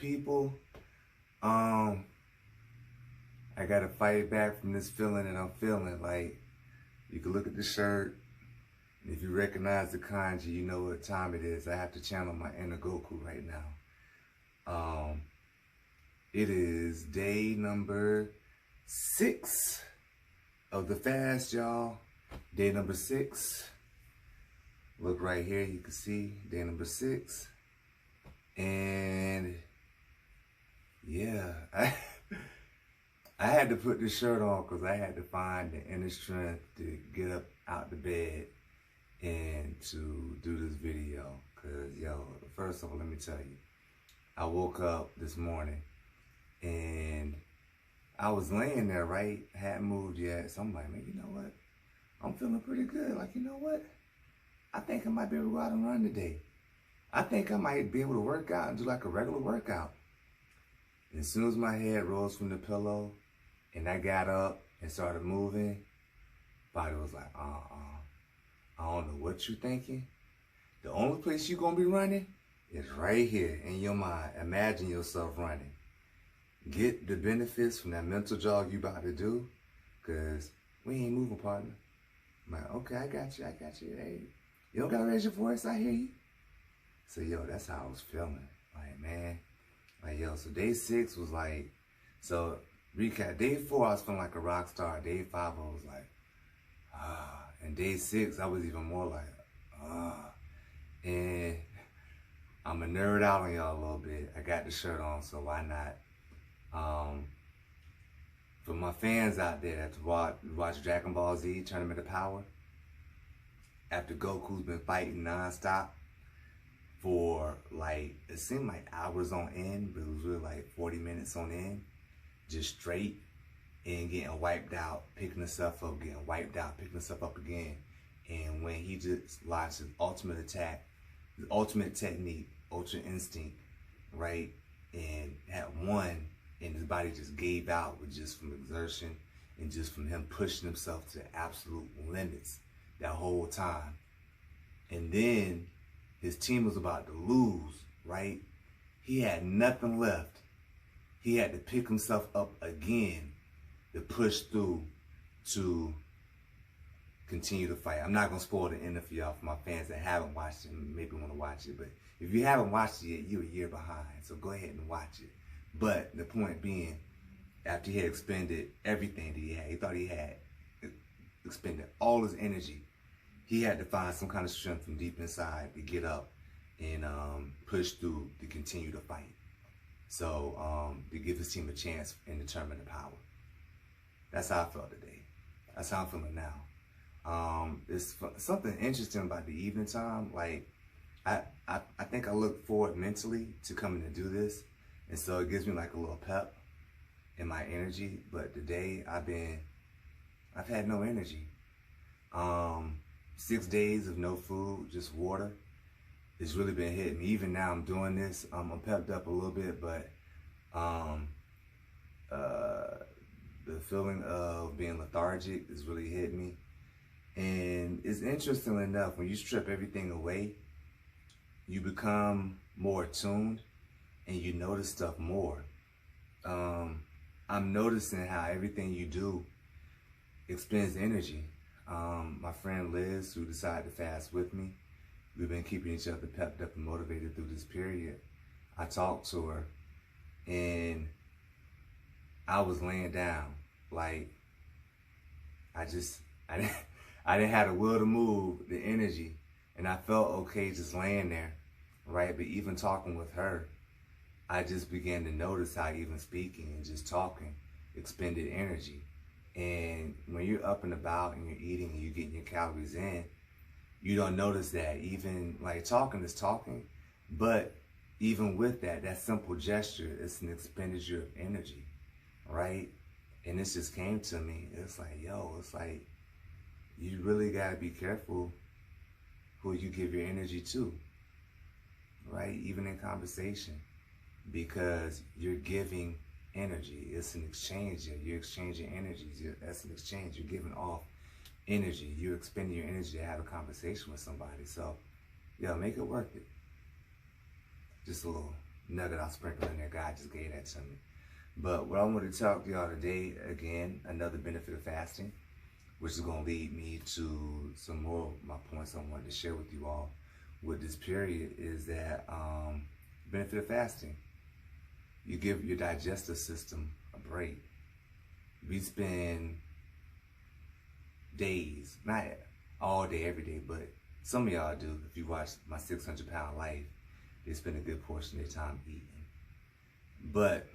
people. I gotta fight back from this feeling that I'm feeling. Like, you can look at the shirt, and if you recognize the kanji, you know what time it is. I have to channel my inner Goku right now. It is day number 6 of the fast, y'all. Day number 6. Look right here, you can see day number 6. And yeah, I had to put this shirt on because I had to find the inner strength to get up out the bed and to do this video. Cause yo, first of all, let me tell you, I woke up this morning and I was laying there, right? I hadn't moved yet. So I'm like, man, you know what? I'm feeling pretty good. Like, you know what? I think I might be able to go out and run today. I think I might be able to work out and do like a regular workout. And as soon as my head rose from the pillow and I got up and started moving, body was like, I don't know what you're thinking. The only place you're gonna be running is right here in your mind. Imagine yourself running. Get the benefits from that mental jog you about to do, cause we ain't moving, partner. I'm like, okay, I got you. Hey, you don't gotta raise your voice, I hear you. So yo, that's how I was feeling. Like, man, like yo, so day 6 was like, so recap, day 4 I was feeling like a rock star. Day 5 I was like, and day 6 I was even more like, and I'm a nerd out on y'all a little bit. I got the shirt on, so why not? For my fans out there that watch Dragon Ball Z Tournament of Power, after Goku's been fighting nonstop for like, it seemed like hours on end, but it was really like 40 minutes on end, just straight, and getting wiped out, picking himself up, getting wiped out, picking himself up again. And when he just launched his ultimate attack, his ultimate technique, Ultra Instinct, right, and had won, and his body just gave out with just from exertion and just from him pushing himself to absolute limits that whole time. And then his team was about to lose, right? He had nothing left. He had to pick himself up again to push through to continue to fight. I'm not gonna spoil the end for y'all, for my fans that haven't watched it and maybe want to watch it. But if you haven't watched it yet, you're a year behind. So go ahead and watch it. But the point being, after he had expended everything that he thought he had expended all his energy, he had to find some kind of strength from deep inside to get up and push through to continue to fight. So to give his team a chance in the Tournament of Power. That's how I felt today. That's how I'm feeling now. It's something interesting about the evening time. Like, I think I look forward mentally to coming to do this. And so it gives me like a little pep in my energy. But today I've had no energy. 6 days of no food, just water. It's really been hitting me. Even now I'm doing this, I'm pepped up a little bit, but the feeling of being lethargic is really hitting me. And it's interesting enough, when you strip everything away, you become more attuned and you notice stuff more. I'm noticing how everything you do expends energy. My friend Liz, who decided to fast with me, we've been keeping each other pepped up and motivated through this period. I talked to her and I was laying down. Like, I didn't have the will to move, the energy, and I felt okay just laying there, right? But even talking with her, I just began to notice how even speaking and just talking expended energy. And when you're up and about and you're eating and you're getting your calories in, you don't notice that. Even like talking is talking, but even with that, that simple gesture, it's an expenditure of energy, right? And this just came to me. It's like, yo, it's like, you really gotta be careful who you give your energy to, right? Even in conversation, because you're giving energy. It's an exchange. You're exchanging energies. That's an exchange. You're giving off energy. You're expending your energy to have a conversation with somebody. So, yeah, make it worth it. Just a little. nugget I'll sprinkle in there. God just gave that to me. But what I want to talk to y'all today, again, another benefit of fasting, which is going to lead me to some more of my points I wanted to share with you all with this period, is that benefit of fasting. You give your digestive system a break. We spend days, not all day, every day, but some of y'all do. If you watch my 600-pound life, they spend a good portion of their time eating. But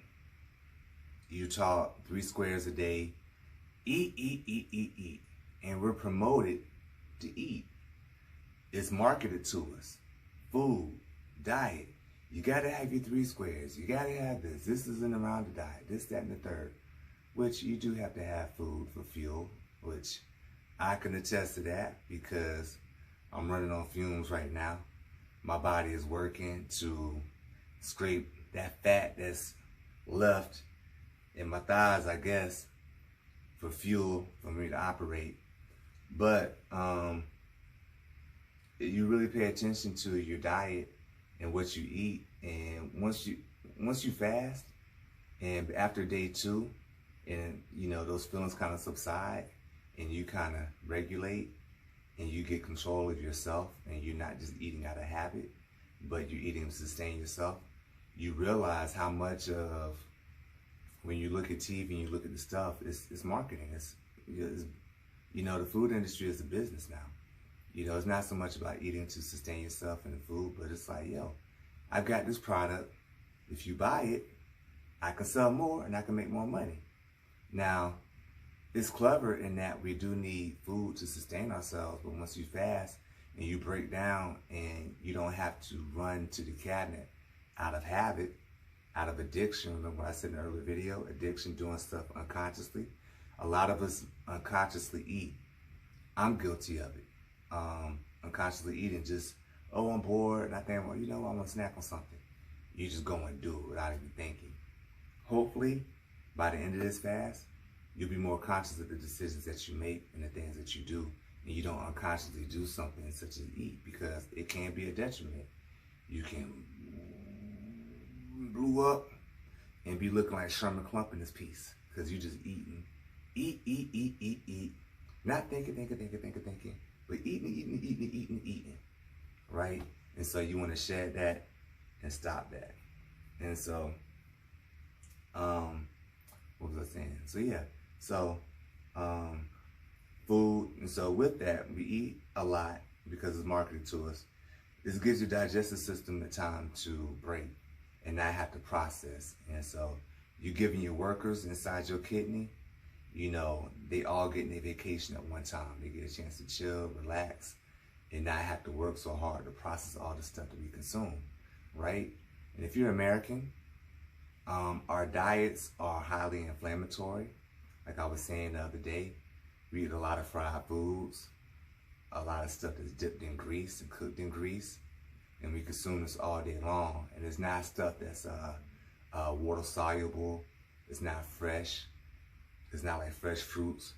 you taught 3 squares a day, eat. And we're promoted to eat. It's marketed to us. Food, diet. You gotta have your 3 squares. You gotta have this. This isn't around the diet. This, that, and the third. Which you do have to have food for fuel, which I can attest to that because I'm running on fumes right now. My body is working to scrape that fat that's left in my thighs, I guess, for fuel for me to operate. But you really pay attention to your diet and what you eat, and once you fast, and after day 2, and you know those feelings kind of subside, and you kind of regulate, and you get control of yourself, and you're not just eating out of habit, but you're eating to sustain yourself. You realize how much of, when you look at TV and you look at the stuff, it's marketing. It's you know, the food industry is a business now. You know, it's not so much about eating to sustain yourself and the food, but it's like, yo, I've got this product. If you buy it, I can sell more and I can make more money. Now, it's clever in that we do need food to sustain ourselves, but once you fast and you break down and you don't have to run to the cabinet out of habit, out of addiction. Remember what I said in the earlier video, addiction, doing stuff unconsciously. A lot of us unconsciously eat. I'm guilty of it. Unconsciously eating, just, oh, I'm bored, and I think, well, you know, I want to snack on something. You just go and do it without even thinking. Hopefully, by the end of this fast, you'll be more conscious of the decisions that you make and the things that you do, and you don't unconsciously do something such as eat, because it can be a detriment. You can blew up and be looking like Sherman Clump in this piece, because you just eating. Eat. Not thinking, but eating, right? And so you want to shed that and stop that. And so, what was I saying? So yeah, so food, and so with that, we eat a lot because it's marketed to us. This gives your digestive system the time to break and not have to process. And so you're giving your workers inside your kidney, you know, they all getting a vacation at one time. They get a chance to chill, relax, and not have to work so hard to process all the stuff that we consume, right? And if you're American, our diets are highly inflammatory. Like I was saying the other day, we eat a lot of fried foods, a lot of stuff that's dipped in grease and cooked in grease, and we consume this all day long. And it's not stuff that's water soluble. It's not fresh. It's not like fresh fruits,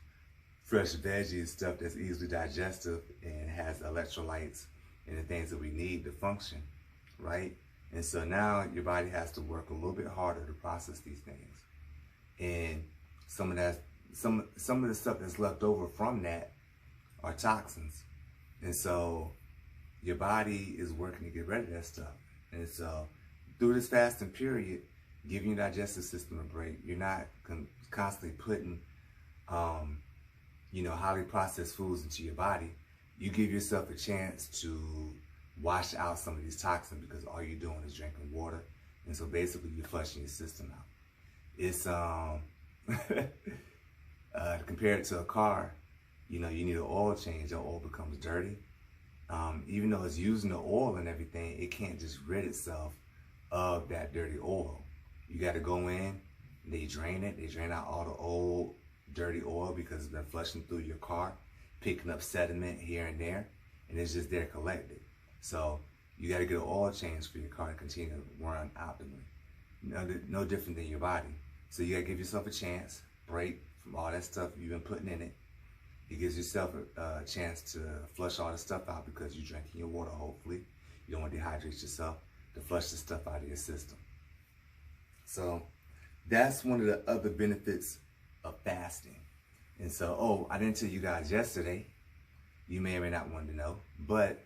fresh veggies, stuff that's easily digestive and has electrolytes and the things that we need to function, right? And so now your body has to work a little bit harder to process these things. And some of the stuff that's left over from that are toxins. And so your body is working to get rid of that stuff. And so through this fasting period, giving your digestive system a break, you're not constantly putting, you know, highly processed foods into your body. You give yourself a chance to wash out some of these toxins, because all you're doing is drinking water. And so basically you're flushing your system out. It's, compared it to a car, you know, you need an oil change. Your oil becomes dirty. Even though it's using the oil and everything, it can't just rid itself of that dirty oil. You got to go in, they drain it. They drain out all the old, dirty oil because it's been flushing through your car, picking up sediment here and there, and it's just there collected. So you got to get an oil change for your car to continue to run optimally. No different than your body. So you got to give yourself a chance, break from all that stuff you've been putting in it. It gives yourself a chance to flush all the stuff out because you're drinking your water, hopefully. You don't want to dehydrate yourself. to flush the stuff out of your system. So that's one of the other benefits of fasting. And so, oh, I didn't tell you guys yesterday. You may or may not want to know, but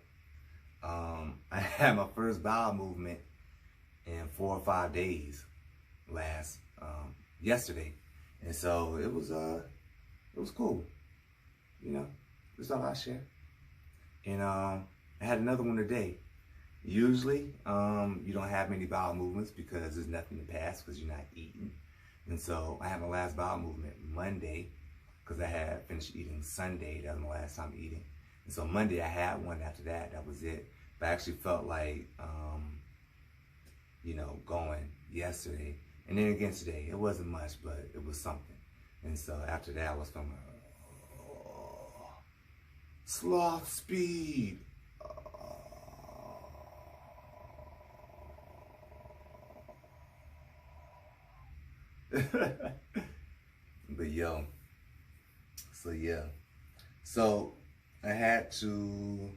I had my first bowel movement in 4 or 5 days yesterday. And so it was cool. You know, that's all I share. And I had another one today. Usually, you don't have many bowel movements because there's nothing to pass because you're not eating. And so I had my last bowel movement Monday because I had finished eating Sunday. That was my last time eating. And so Monday I had one. After that, that was it. But I actually felt like, you know, going yesterday. And then again today. It wasn't much, but it was something. And so after that, I was feeling sloth speed. But yo, so yeah, so I had to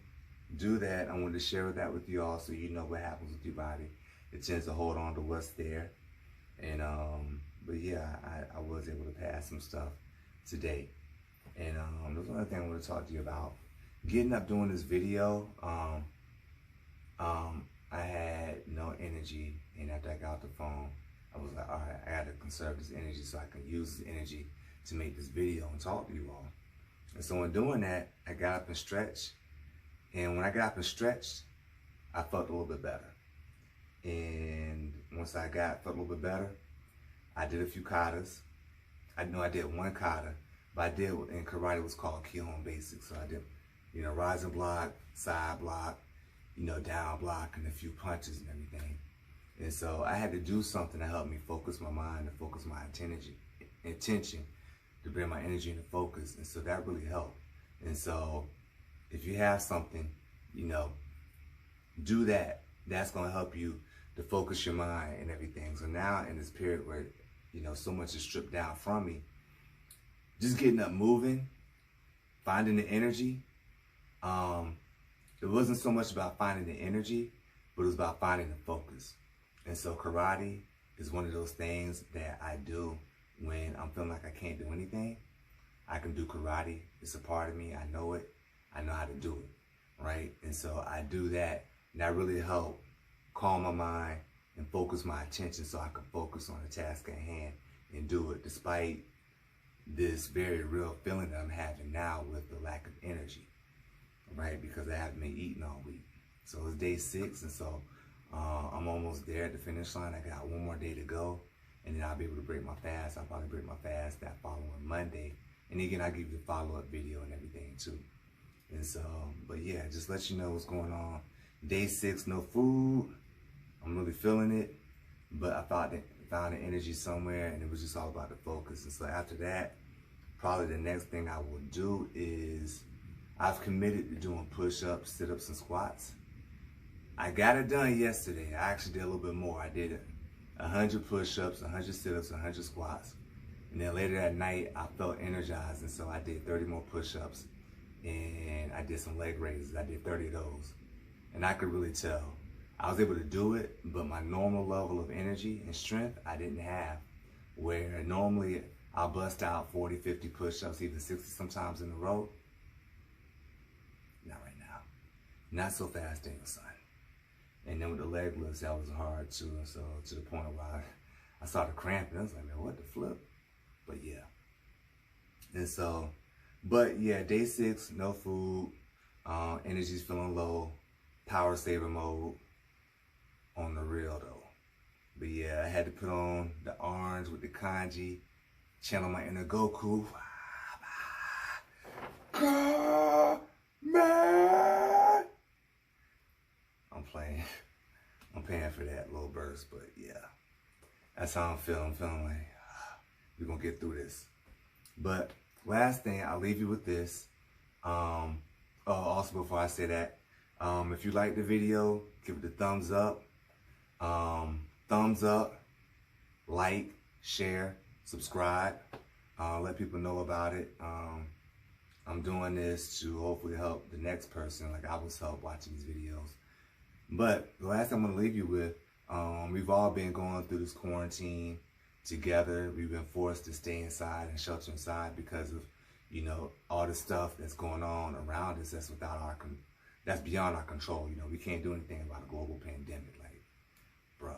do that. I wanted to share that with you all so you know what happens with your body. It tends to hold on to what's there. And but yeah, I was able to pass some stuff today. And there's another thing I want to talk to you about. Getting up doing this video, I had no energy, and after I got off the phone, I was like, all right, I gotta conserve this energy so I can use this energy to make this video and talk to you all. And so in doing that, I got up and stretched. And when I got up and stretched, I felt a little bit better. And once I felt a little bit better, I did a few katas. I know I did one kata, but I did in karate what's called Kihon Basics. So I did, you know, rising block, side block, you know, down block, and a few punches and everything. And so I had to do something to help me focus my mind, to focus my intention, to bring my energy into focus. And so that really helped. And so if you have something, you know, do that. That's going to help you to focus your mind and everything. So now in this period where, you know, so much is stripped down from me, just getting up, moving, finding the energy. It wasn't so much about finding the energy, but it was about finding the focus. And so karate is one of those things that I do when I'm feeling like I can't do anything. I can do karate. It's a part of me. I know it. I know how to do it, right? And so I do that, and that really helped calm my mind and focus my attention so I can focus on the task at hand and do it despite this very real feeling that I'm having now with the lack of energy, right? Because I haven't been eating all week. So it's day 6, and so I'm almost there at the finish line. I got one more day to go, and then I'll be able to break my fast. I'll probably break my fast that following Monday. And again, I'll give you the follow-up video and everything too. And so, but yeah, just let you know what's going on. Day 6, no food. I'm really feeling it, but I found the energy somewhere, and it was just all about the focus. And so after that, probably the next thing I will do is I've committed to doing push-ups, sit-ups, and squats. I got it done yesterday. I actually did a little bit more. I did 100 push-ups, 100 sit-ups, 100 squats. And then later that night, I felt energized, and so I did 30 more push-ups, and I did some leg raises. I did 30 of those. And I could really tell. I was able to do it, but my normal level of energy and strength, I didn't have. Where normally I'll bust out 40, 50 push-ups, even 60 sometimes in a row. Not right now. Not so fast, Daniel, son. And then with the leg lifts, that was hard too. And so to the point where I started cramping. I was like, man, what the flip? But yeah. And so, but yeah, day 6, no food. Energy's feeling low. Power saver mode on the real though. But yeah, I had to put on the orange with the kanji, channel my inner Goku. Man, I'm paying for that little burst, but yeah, that's how I'm feeling. I'm feeling like we're gonna get through this. But last thing, I'll leave you with this. Also before I say that, if you like the video, give it a thumbs up. Like, share, subscribe. Let people know about it. I'm doing this to hopefully help the next person like I was helped watching these videos. But the last thing I'm going to leave you with, we've all been going through this quarantine together. We've been forced to stay inside and shelter inside because of, you know, all the stuff that's going on around us that's beyond our control. You know, we can't do anything about a global pandemic, like, bruh.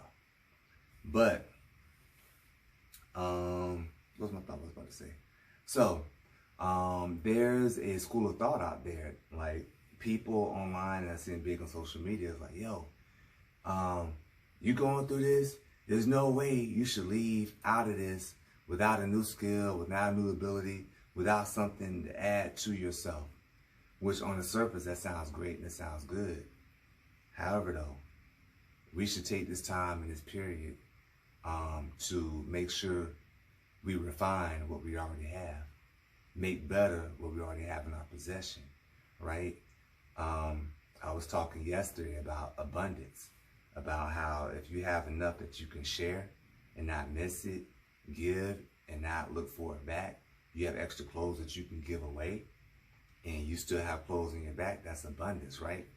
But, what's my thought I was about to say? So, there's a school of thought out there, like people online that I see big on social media is like, yo, you going through this? There's no way you should leave out of this without a new skill, without a new ability, without something to add to yourself. Which on the surface, that sounds great and it sounds good. However, though, we should take this time in this period to make sure we refine what we already have, make better what we already have in our possession, right? I was talking yesterday about abundance, about how if you have enough that you can share and not miss it, give and not look for it back, you have extra clothes that you can give away, and you still have clothes in your back, that's abundance, right?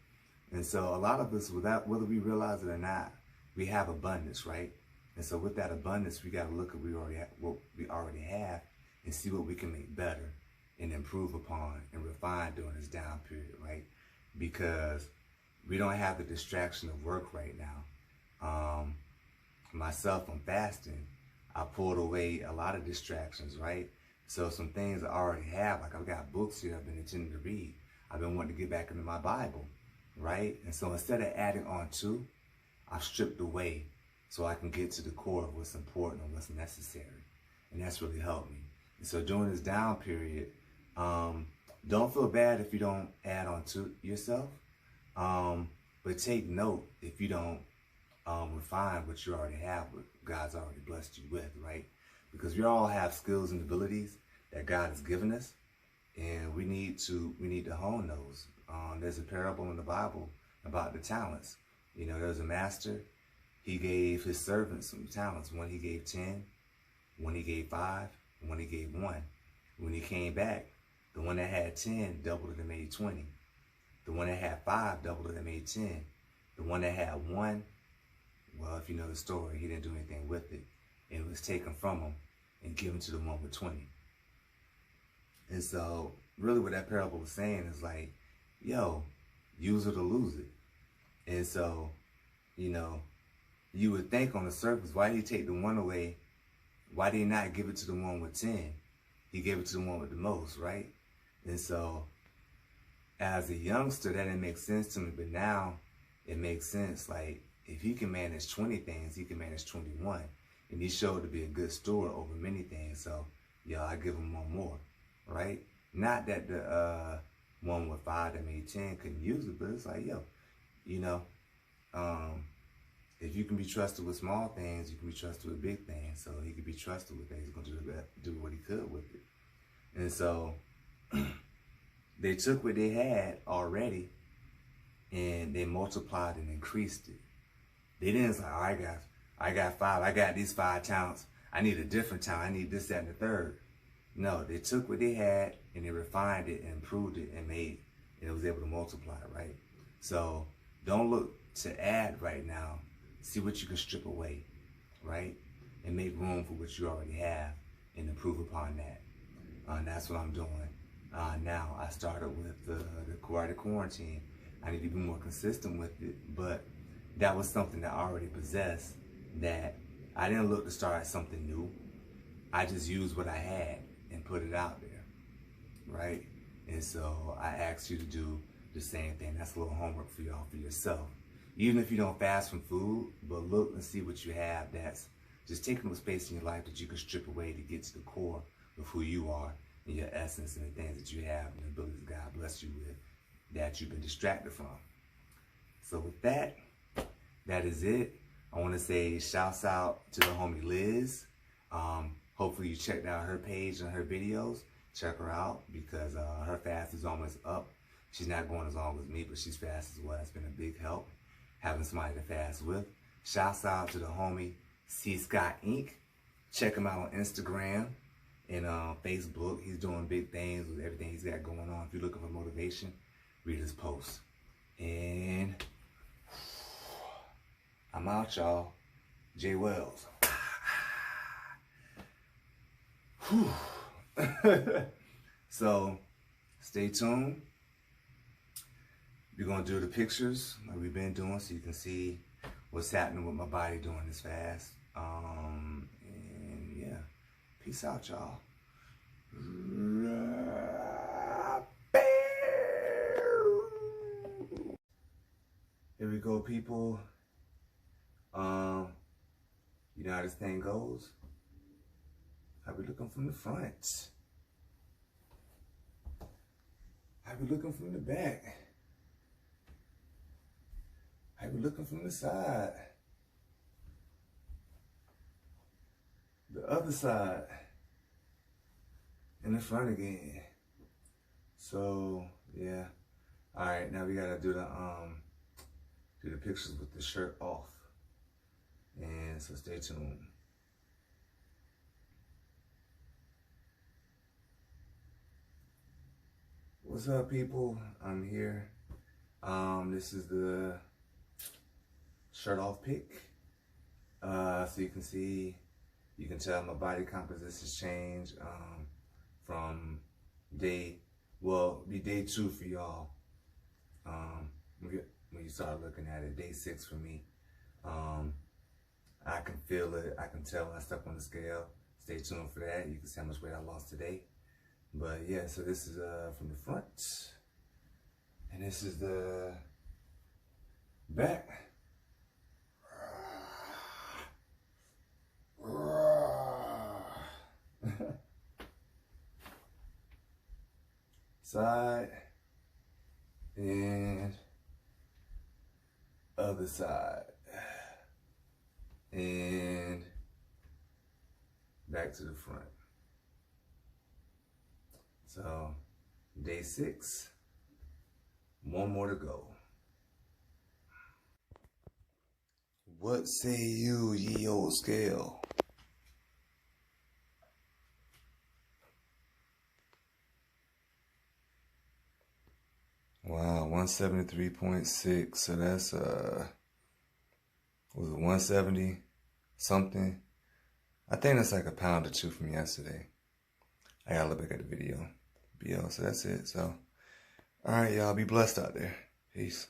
And so a lot of us, without whether we realize it or not, we have abundance, right? And so with that abundance, we got to look at what we already have and see what we can make better and improve upon and refine during this down period, right? Because we don't have the distraction of work right now. Myself, I'm fasting. I pulled away a lot of distractions, right? So some things I already have, like I've got books here I've been intending to read. I've been wanting to get back into my Bible, right? And so instead of adding on to, I've stripped away so I can get to the core of what's important and what's necessary. And that's really helped me. And so during this down period, don't feel bad if you don't add on to yourself, but take note if you don't refine what you already have, what God's already blessed you with, right? Because we all have skills and abilities that God has given us, and we need to hone those. There's a parable in the Bible about the talents. You know, there's a master. He gave his servants some talents. One he gave 10, one he gave 5, and one he gave 1. When he came back, the one that had 10 doubled it and made 20. The one that had 5 doubled it and made 10. The one that had 1, well, if you know the story, he didn't do anything with it. It was taken from him and given to the one with 20. And so really what that parable was saying is like, yo, use it or lose it. And so, you know, you would think on the surface, why did he take the one away? Why did he not give it to the one with 10? He gave it to the one with the most, right? And so as a youngster, that didn't make sense to me, but now it makes sense. Like, if he can manage 20 things, he can manage 21. And he showed to be a good steward over many things. So, yo, I give him one more, right? Not that the one with 5 that made 10 couldn't use it, but it's like, yo, you know, if you can be trusted with small things, you can be trusted with big things. So he could be trusted with things. He's going to do what he could with it. And so they took what they had already and they multiplied and increased it. They didn't say, all right, guys, I got 5. I got these 5 talents. I need a different talent. I need this, that, and the third. No, they took what they had and they refined it and improved it and made, and it was able to multiply, right? So don't look to add right now. See what you can strip away, right? And make room for what you already have and improve upon that. And that's what I'm doing. Now, I started with the quarantine. I need to be more consistent with it, but that was something that I already possessed, that I didn't look to start something new. I just used what I had and put it out there, right? And so I asked you to do the same thing. That's a little homework for y'all, for yourself. Even if you don't fast from food, but look and see what you have that's just taking up space in your life that you can strip away to get to the core of who you are and your essence and the things that you have and the abilities that God bless you with that you've been distracted from. So with that, that is it. I want to say shouts out to the homie Liz. Hopefully you checked out her page and her videos. Check her out because her fast is almost up. She's not going as long as me, but she's fast as well. It's been a big help having somebody to fast with. Shouts out to the homie C. Scott Inc. Check him out on Instagram and Facebook. He's doing big things with everything he's got going on. If you're looking for motivation, read his posts. And I'm out, y'all. J Wells. So, stay tuned. We're going to do the pictures like we've been doing so you can see what's happening with my body during this fast. And yeah, peace out, y'all. Here we go, people. You know how this thing goes? How we looking from the front? How we looking from the back? How we looking from the side? The other side. And the front again. So, yeah. All right, now we gotta do the pictures with the shirt off. And so stay tuned. What's up, people? I'm here. This is the shirt off pic. So you can see, you can tell my body composition's changed from day 2 for y'all. When you start looking at it, day 6 for me. I can feel it. I can tell when I step on the scale. Stay tuned for that. You can see how much weight I lost today. But yeah, so this is from the front. And this is the back. Side and other side. And back to the front. So, day 6, one more to go. What say you, ye old scale? Wow, 173.6. So that's was it 170 something? I think that's like a pound or 2 from yesterday. I gotta look back at the video. But yo, so that's it. So, all right, y'all, be blessed out there. Peace.